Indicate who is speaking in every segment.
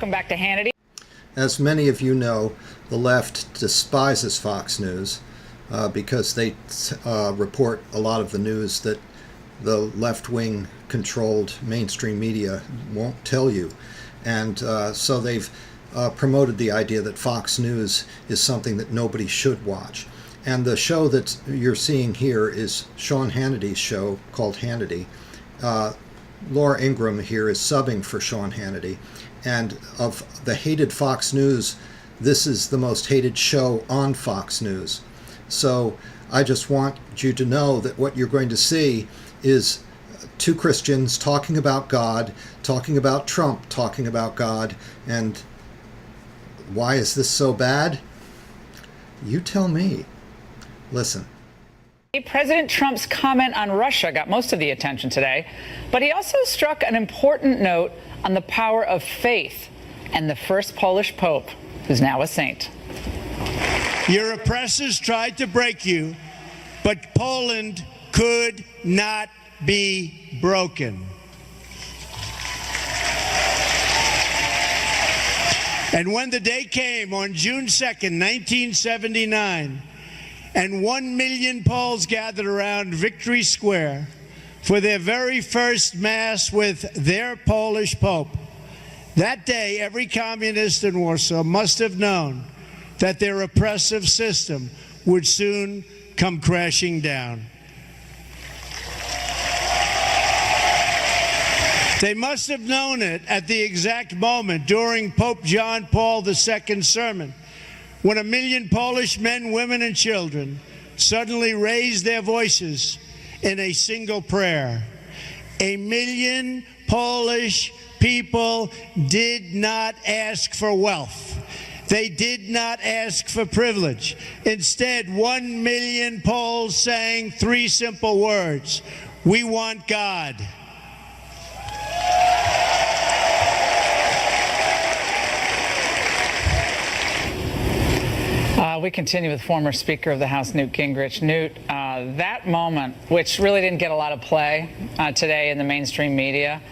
Speaker 1: Welcome back to Hannity.
Speaker 2: As many of you know, the left despises Fox News because they report a lot of the news that the left-wing controlled mainstream media won't tell you. And so they've promoted the idea that Fox News is something that nobody should watch. And the show that you're seeing here is Sean Hannity's show called Hannity. Laura Ingraham here is subbing for Sean Hannity. And of the hated Fox News, this is the most hated show on Fox News. So I just want you to know that what you're going to see is two Christians talking about God, talking about Trump, talking about God. And why is this so bad? You tell me. Listen.
Speaker 1: President Trump's comment on Russia got most of the attention today, but he also struck an important note on the power of faith and the first Polish Pope, who's now a saint.
Speaker 3: Your oppressors tried to break you, but Poland could not be broken. And when the day came on June 2nd, 1979, and 1 million Poles gathered around Victory Square for their very first Mass with their Polish Pope, that day every communist in Warsaw must have known that their oppressive system would soon come crashing down. They must have known it at the exact moment during Pope John Paul II's sermon, when 1 million Polish men, women, and children suddenly raised their voices in a single prayer. 1 million Polish people did not ask for wealth. They did not ask for privilege. Instead, 1 million Poles sang 3 simple words: "We want God."
Speaker 1: We continue with former Speaker of the House, Newt Gingrich. Newt, that moment, which really didn't get a lot of play today in the mainstream media,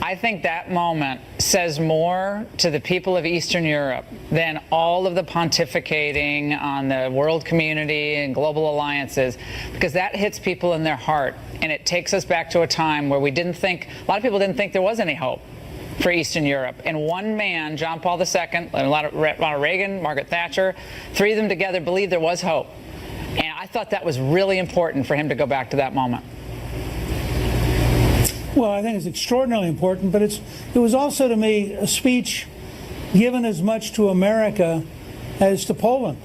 Speaker 1: I think that moment says more to the people of Eastern Europe than all of the pontificating on the world community and global alliances, because that hits people in their heart, and it takes us back to a time where we didn't think, a lot of people didn't think there was any hope for Eastern Europe. And one man, John Paul II, Ronald Reagan, Margaret Thatcher, 3 of them together believed there was hope. And I thought that was really important for him to go back to that moment.
Speaker 4: Well, I think it's extraordinarily important, but it was also, to me, a speech given as much to America as to Poland.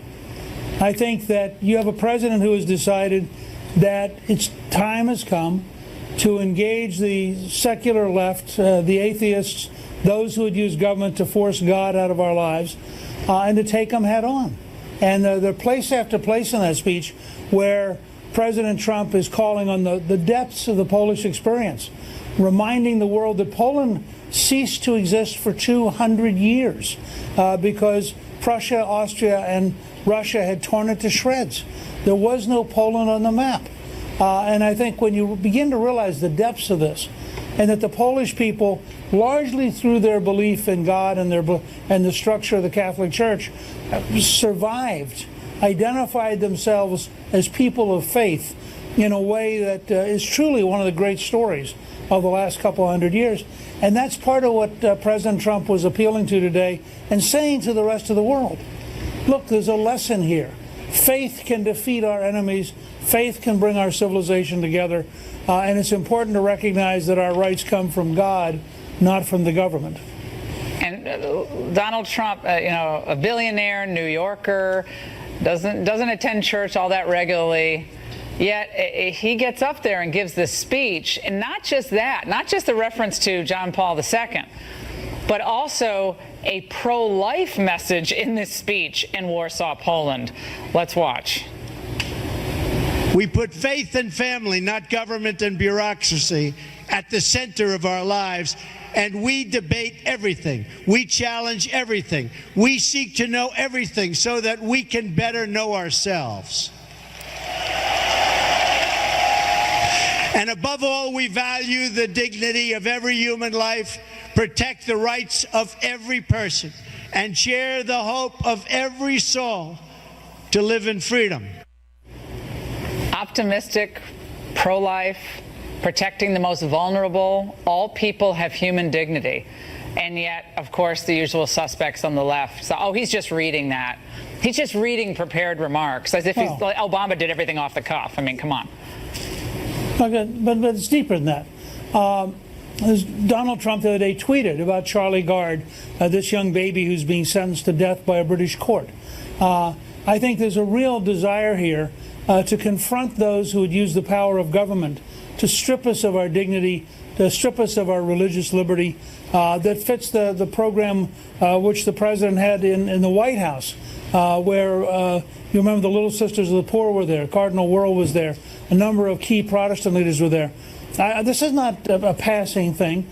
Speaker 4: I think that you have a president who has decided that its time has come to engage the secular left, the atheists, those who would use government to force God out of our lives, and to take them head on. And there are place after place in that speech where President Trump is calling on the depths of the Polish experience, reminding the world that Poland ceased to exist for 200 years because Prussia, Austria, and Russia had torn it to shreds. There was no Poland on the map. And I think when you begin to realize the depths of this, and that the Polish people, largely through their belief in God and the structure of the Catholic Church, survived, identified themselves as people of faith in a way that is truly one of the great stories of the last couple hundred years. And that's part of what President Trump was appealing to today and saying to the rest of the world. Look, there's a lesson here. Faith can defeat our enemies. Faith can bring our civilization together. And it's important to recognize that our rights come from God, not from the government.
Speaker 1: And Donald Trump, a billionaire, New Yorker, doesn't attend church all that regularly. Yet he gets up there and gives this speech, and not just that, not just the reference to John Paul II, but also a pro-life message in this speech in Warsaw, Poland. Let's watch.
Speaker 3: We put faith and family, not government and bureaucracy, at the center of our lives, and we debate everything. We challenge everything. We seek to know everything so that we can better know ourselves. And above all, we value the dignity of every human life, protect the rights of every person, and share the hope of every soul to live in freedom.
Speaker 1: Optimistic, pro-life, protecting the most vulnerable. All people have human dignity. And yet, of course, the usual suspects on the left. So, he's just reading that. He's just reading prepared remarks as if Obama did everything off the cuff. I mean, come on.
Speaker 4: Okay, but it's deeper than that. Donald Trump the other day tweeted about Charlie Gard, this young baby who's being sentenced to death by a British court. I think there's a real desire here to confront those who would use the power of government to strip us of our dignity, to strip us of our religious liberty, that fits the program which the president had in the White House, where you remember the Little Sisters of the Poor were there, Cardinal Wuerl was there, a number of key Protestant leaders were there. This is not a passing thing.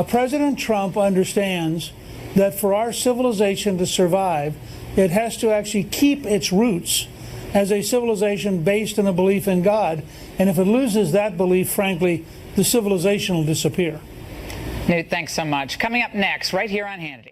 Speaker 4: President Trump understands that for our civilization to survive, it has to actually keep its roots as a civilization based in a belief in God. And if it loses that belief, frankly, the civilization will disappear.
Speaker 1: Newt, thanks so much. Coming up next, right here on Hannity.